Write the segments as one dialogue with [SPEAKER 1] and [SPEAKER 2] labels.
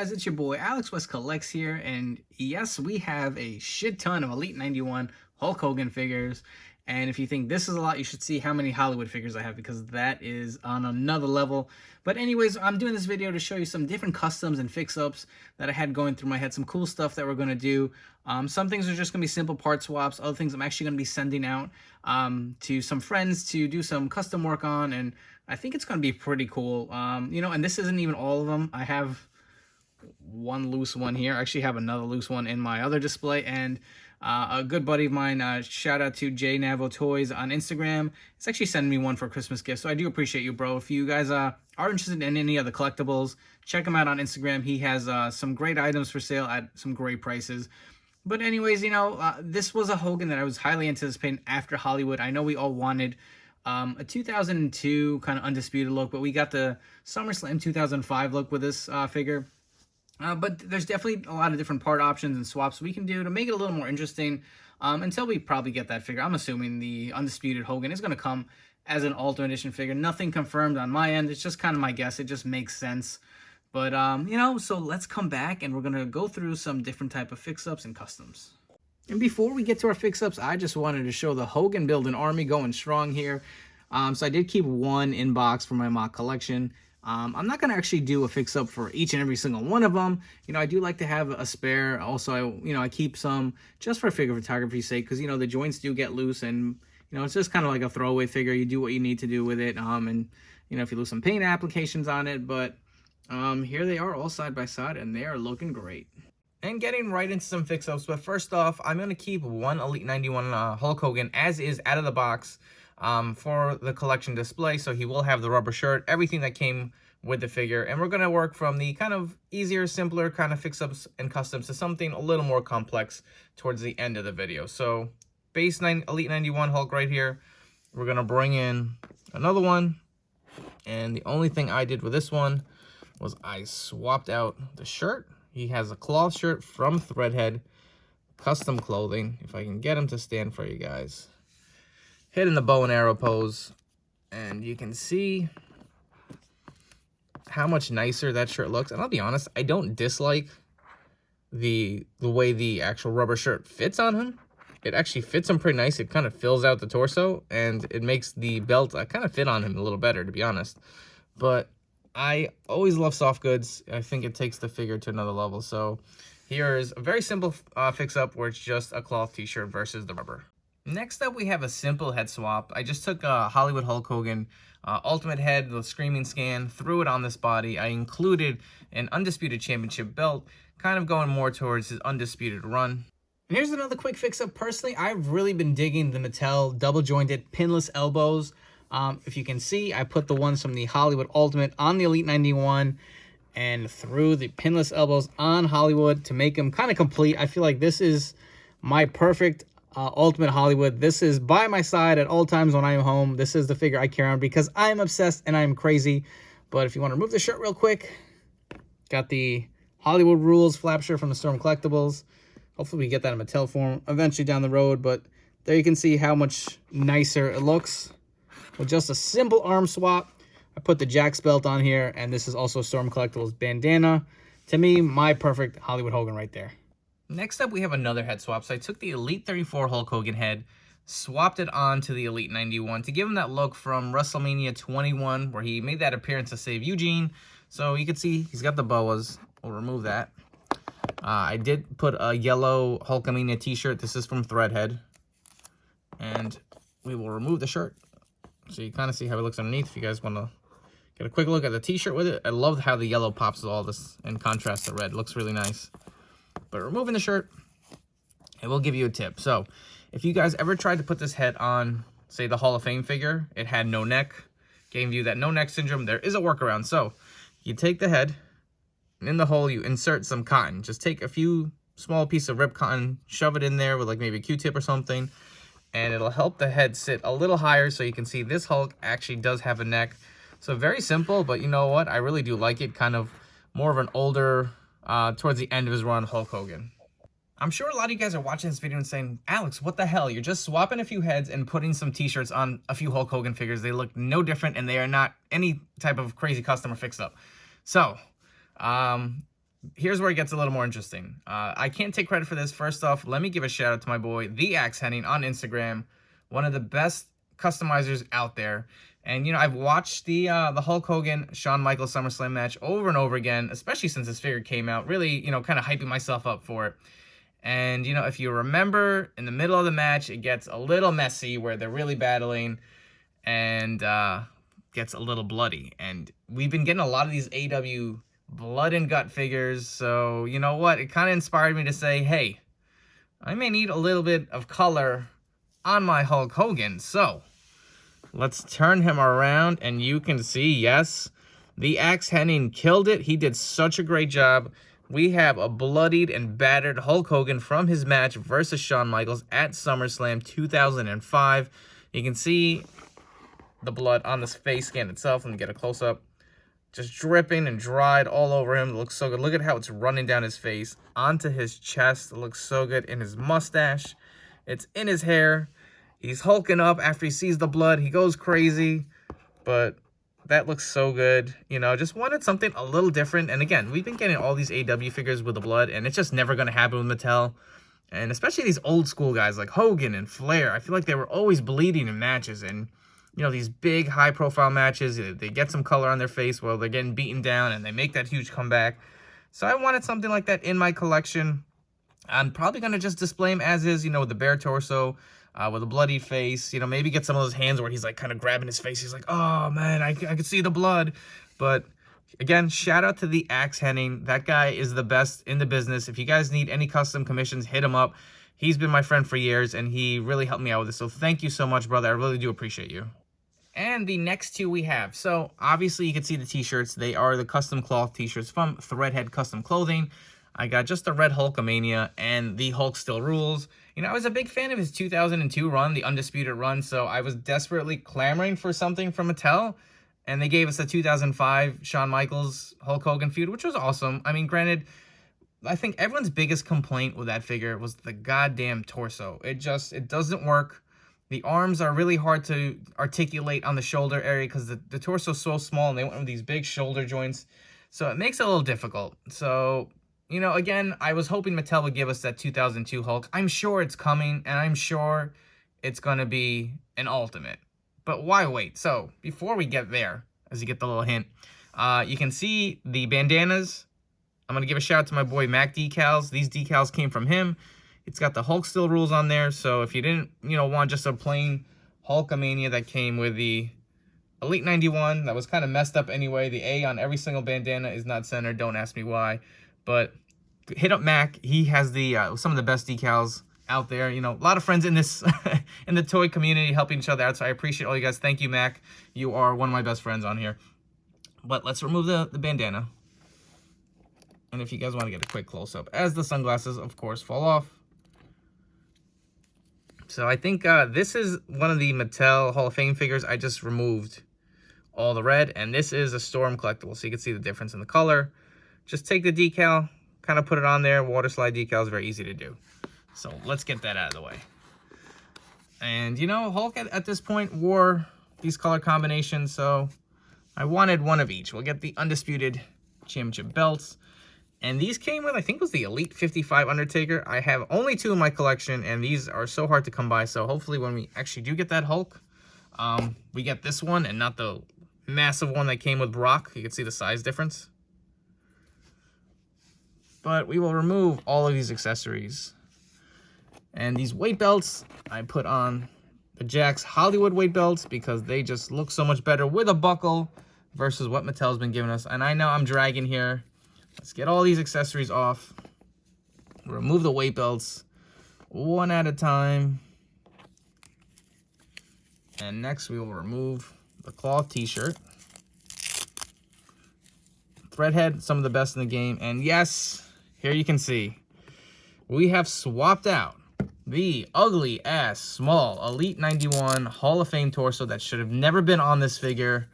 [SPEAKER 1] guys, it's your boy Alex West Collects here, and yes, we have a shit ton of Elite 91 Hulk Hogan figures. And if you think this is a lot, you should see how many Hollywood figures I have, because that is on another level. But anyways, I'm doing this video to show you some different customs and fix-ups that I had going through my head, some cool stuff that we're going to do. Some things are just going to be simple part swaps. Other things I'm actually going to be sending out to some friends to do some custom work on, and I think it's going to be pretty cool. And this isn't even all of them. I have one loose one here. I actually have another loose one in my other display, and a good buddy of mine, shout out to J Navo Toys on Instagram, it's actually sending me one for a Christmas gift, so I do appreciate you, bro. If you guys are interested in any of the collectibles, check him out on Instagram. He has some great items for sale at some great prices. But anyways, this was a Hogan that I was highly anticipating after Hollywood. I know we all wanted a 2002 kind of Undisputed look, but we got the SummerSlam 2005 look with this figure. But there's definitely a lot of different part options and swaps we can do to make it a little more interesting until we probably get that figure. I'm assuming the Undisputed Hogan is going to come as an Ultimate Edition figure. Nothing confirmed on my end. It's just kind of my guess. It just makes sense. But, so let's come back and we're going to go through some different type of fix-ups and customs. And before we get to our fix-ups, I just wanted to show the Hogan building army going strong here. So I did keep one in box for my mock collection. I'm not going to actually do a fix-up for each and every single one of them. I do like to have a spare. Also, I keep some just for figure photography's sake, because, the joints do get loose, and, it's just kind of like a throwaway figure. You do what you need to do with it, and, if you lose some paint applications on it, but here they are all side by side, and they are looking great. And getting right into some fix-ups, but first off, I'm going to keep one Elite 91 Hulk Hogan as is out of the box for the collection display, so he will have the rubber shirt, everything that came with the figure, and we're going to work from the kind of easier, simpler kind of fix-ups and customs to something a little more complex towards the end of the video. So base Elite 91 Hulk right here, we're going to bring in another one, and the only thing I did with this one was I swapped out the shirt. He has a cloth shirt from Threadhead custom clothing, if I can get him to stand for you guys. Hit in the bow and arrow pose, and you can see how much nicer that shirt looks. And I'll be honest, I don't dislike the way the actual rubber shirt fits on him. It actually fits him pretty nice. It kind of fills out the torso, and it makes the belt kind of fit on him a little better, to be honest. But I always love soft goods. I think it takes the figure to another level. So here is a very simple fix-up where it's just a cloth t-shirt versus the rubber. Next up, we have a simple head swap. I just took a Hollywood Hulk Hogan Ultimate head, the Screaming Scan, threw it on this body. I included an Undisputed Championship belt, kind of going more towards his Undisputed run. And here's another quick fix-up. Personally, I've really been digging the Mattel double-jointed pinless elbows. If you can see, I put the ones from the Hollywood Ultimate on the Elite 91 and threw the pinless elbows on Hollywood to make them kind of complete. I feel like this is my perfect Ultimate Hollywood. This is by my side at all times when I am home. This is the figure I carry on because I am obsessed and I am crazy. But if you want to remove the shirt real quick, got the Hollywood Rules flap shirt from the Storm Collectibles. Hopefully we get that in Mattel form eventually down the road. But there you can see how much nicer it looks with just a simple arm swap. I put the Jack's belt on here, and this is also Storm Collectibles bandana. To me, my perfect Hollywood Hogan right there. Next up, we have another head swap. So I took the Elite 34 Hulk Hogan head, swapped it on to the Elite 91 to give him that look from WrestleMania 21, where he made that appearance to save Eugene. So you can see he's got the boas. We'll remove that. I did put a yellow Hulkamania t-shirt. This is from Threadhead. And we will remove the shirt, so you kind of see how it looks underneath if you guys want to get a quick look at the t-shirt with it. I love how the yellow pops with all this in contrast to red. It looks really nice. But removing the shirt, it will give you a tip. So if you guys ever tried to put this head on, say, the Hall of Fame figure, it had no neck, gave you that no neck syndrome, there is a workaround. So you take the head, and in the hole you insert some cotton. Just take a few small pieces of ripped cotton, shove it in there with like maybe a Q-tip or something, and it'll help the head sit a little higher, so you can see this Hulk actually does have a neck. So very simple, but you know what? I really do like it. Kind of more of an older, towards the end of his run, Hulk Hogan. I'm sure a lot of you guys are watching this video and saying, Alex, what the hell? You're just swapping a few heads and putting some t-shirts on a few Hulk Hogan figures. They look no different, and they are not any type of crazy custom or fix-up. So, here's where it gets a little more interesting. I can't take credit for this. First off, let me give a shout out to my boy, The Axe Henning, on Instagram. One of the best customizers out there. And, you know, I've watched the Hulk Hogan, Shawn Michaels SummerSlam match over and over again, especially since this figure came out, really, you know, kind of hyping myself up for it. And, you know, if you remember, in the middle of the match, it gets a little messy where they're really battling and gets a little bloody. And we've been getting a lot of these AW blood and gut figures, so you know what? It kind of inspired me to say, hey, I may need a little bit of color on my Hulk Hogan. So let's turn him around, and you can see, yes, the Axe Henning killed it. He did such a great job. We have a bloodied and battered Hulk Hogan from his match versus Shawn Michaels at SummerSlam 2005. You can see the blood on this face scan itself. Let me get a close-up. Just dripping and dried all over him. It looks so good. Look at how it's running down his face, onto his chest. It looks so good. In his mustache. It's in his hair. He's hulking up after he sees the blood. He goes crazy. But that looks so good. You know, just wanted something a little different. And again, we've been getting all these AW figures with the blood, and it's just never going to happen with Mattel. And especially these old school guys like Hogan and Flair. I feel like they were always bleeding in matches. And you know, these big high-profile matches, they get some color on their face while they're getting beaten down, and they make that huge comeback. So I wanted something like that in my collection. I'm probably going to just display him as is, you know, with the bare torso, with a bloody face. You know, maybe get some of those hands where he's, like, kind of grabbing his face. He's like, oh, man, I can see the blood. But, again, shout out to the Axe Henning. That guy is the best in the business. If you guys need any custom commissions, hit him up. He's been my friend for years, and he really helped me out with this. So thank you so much, brother. I really do appreciate you. And the next two we have. So, obviously, you can see the t-shirts. They are the custom cloth t-shirts from Threadhead Custom Clothing. I got just the red Hulkamania and the Hulk Still Rules. You know, I was a big fan of his 2002 run, the Undisputed run, so I was desperately clamoring for something from Mattel. And they gave us a 2005 Shawn Michaels Hulk Hogan feud, which was awesome. I mean, granted, I think everyone's biggest complaint with that figure was the goddamn torso. It doesn't work. The arms are really hard to articulate on the shoulder area because the torso is so small, and they went with these big shoulder joints. So it makes it a little difficult. So, you know, again, I was hoping Mattel would give us that 2002 Hulk. I'm sure it's coming, and I'm sure it's going to be an Ultimate. But why wait? So, before we get there, as you get the little hint, you can see the bandanas. I'm going to give a shout out to my boy Mac Decals. These decals came from him. It's got the Hulk Still Rules on there, so if you didn't, you know, want just a plain Hulkamania that came with the Elite 91, that was kind of messed up anyway. The A on every single bandana is not centered. Don't ask me why. But hit up Mac. He has the some of the best decals out there. You know, a lot of friends in this in the toy community helping each other out, so I appreciate all you guys. Thank you, Mac. You are one of my best friends on here. But let's remove the bandana. And if you guys want to get a quick close-up, as the sunglasses, of course, fall off. So I think this is one of the Mattel Hall of Fame figures. I just removed all the red, and this is a Storm collectible, so you can see the difference in the color. Just take the decal, kind of put it on there. Water slide decal is very easy to do. So let's get that out of the way. And, you know, Hulk at this point wore these color combinations, so I wanted one of each. We'll get the Undisputed Championship belts. And these came with, I think, was the Elite 55 Undertaker. I have only two in my collection, and these are so hard to come by. So hopefully when we actually do get that Hulk, we get this one and not the massive one that came with Brock. You can see the size difference. But we will remove all of these accessories. And these weight belts, I put on the Jakks Hollywood weight belts because they just look so much better with a buckle versus what Mattel's been giving us. And I know I'm dragging here. Let's get all these accessories off. Remove the weight belts one at a time. And next we will remove the cloth t-shirt. Threadhead, some of the best in the game. And yes, here you can see, we have swapped out the ugly ass small Elite 91 Hall of Fame torso that should have never been on this figure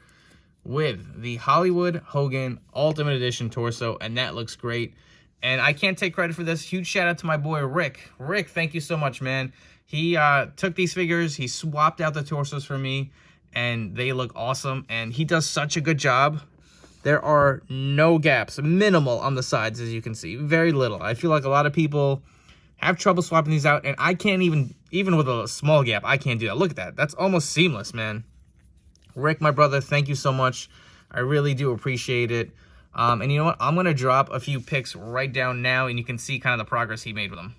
[SPEAKER 1] with the Hollywood Hogan Ultimate Edition torso, and that looks great. And I can't take credit for this. Huge shout out to my boy Rick. Rick, thank you so much, man. He took these figures, he swapped out the torsos for me, and they look awesome. And he does such a good job There are no gaps, minimal on the sides, as you can see. Very little. I feel like a lot of people have trouble swapping these out, and I can't even with a small gap, I can't do that. Look at that. That's almost seamless, man. Rick, my brother, thank you so much. I really do appreciate it. And you know what? I'm going to drop a few pics right down now, and you can see kind of the progress he made with them.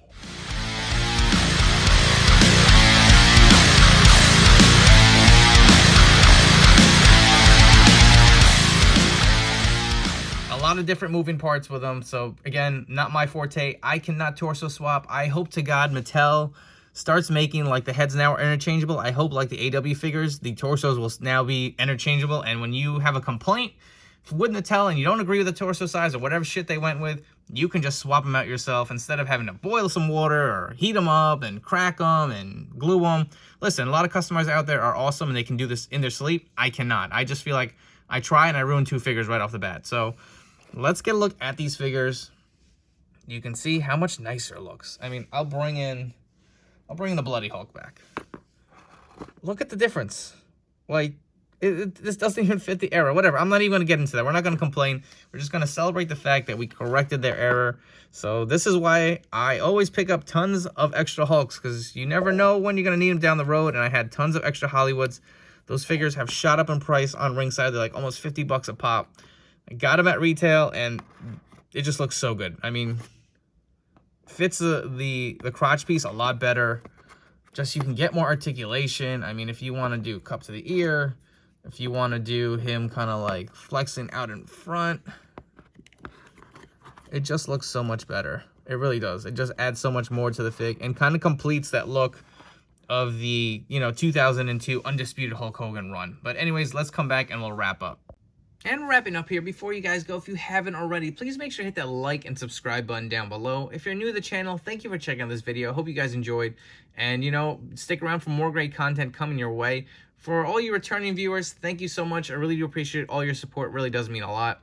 [SPEAKER 1] A lot of different moving parts with them. So again, not my forte. I cannot torso swap. I hope to God Mattel starts making like the heads now are interchangeable. I hope like the AW figures, the torsos will now be interchangeable. And when you have a complaint with Mattel and you don't agree with the torso size or whatever shit they went with, you can just swap them out yourself instead of having to boil some water or heat them up and crack them and glue them. Listen, a lot of customers out there are awesome and they can do this in their sleep. I cannot. I just feel like I try and I ruin 2 figures right off the bat. So let's get a look at these figures. You can see how much nicer it looks. I mean, I'll bring in the Bloody Hulk back. Look at the difference. Like, this doesn't even fit the error. Whatever, I'm not even going to get into that. We're not going to complain. We're just going to celebrate the fact that we corrected their error. So this is why I always pick up tons of extra Hulks, because you never know when you're going to need them down the road, and I had tons of extra Hollywoods. Those figures have shot up in price on Ringside. They're like almost 50 bucks a pop. I got them at retail, and it just looks so good. I mean, fits the crotch piece a lot better. Just you can get more articulation. I mean, if you want to do cup to the ear, if you want to do him kind of like flexing out in front, it just looks so much better. It really does. It just adds so much more to the fig and kind of completes that look of the, 2002 Undisputed Hulk Hogan run. But anyways, let's come back and we'll wrap up. And wrapping up here, before you guys go, if you haven't already, please make sure to hit that like and subscribe button down below. If you're new to the channel, thank you for checking out this video. Hope you guys enjoyed. And, stick around for more great content coming your way. For all you returning viewers, thank you so much. I really do appreciate all your support. It really does mean a lot.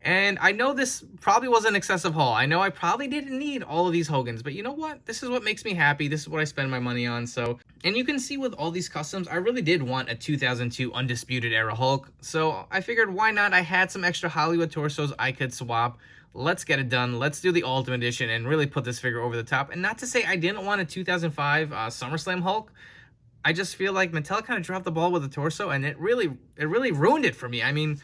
[SPEAKER 1] And I know this probably was an excessive haul. I know I probably didn't need all of these Hogans, but you know what? This is what makes me happy. This is what I spend my money on. So, and you can see with all these customs, I really did want a 2002 Undisputed Era Hulk. So I figured, why not? I had some extra Hollywood torsos I could swap. Let's get it done. Let's do the Ultimate Edition and really put this figure over the top. And not to say I didn't want a 2005 SummerSlam Hulk. I just feel like Mattel kind of dropped the ball with the torso, and it really ruined it for me. I mean,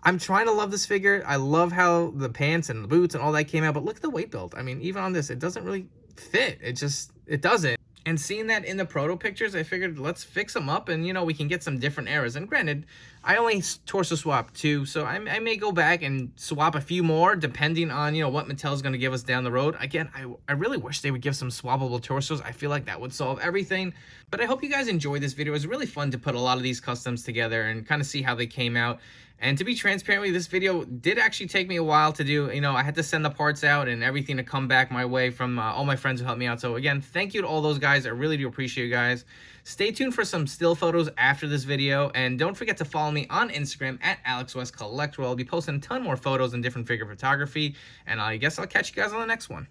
[SPEAKER 1] I'm trying to love this figure. I love how the pants and the boots and all that came out, but look at the weight build. I mean, even on this, it doesn't really fit. It doesn't. And seeing that in the proto pictures, I figured let's fix them up and, we can get some different eras. And granted, I only torso swapped 2, so I may go back and swap a few more depending on, what Mattel's going to give us down the road. Again, I really wish they would give some swappable torsos. I feel like that would solve everything. But I hope you guys enjoyed this video. It was really fun to put a lot of these customs together and kind of see how they came out. And to be transparent with you, this video did actually take me a while to do. I had to send the parts out and everything to come back my way from all my friends who helped me out. So again, thank you to all those guys. I really do appreciate you guys. Stay tuned for some still photos after this video. And don't forget to follow me on Instagram at AlexWestCollector. I'll be posting a ton more photos and different figure photography. And I guess I'll catch you guys on the next one.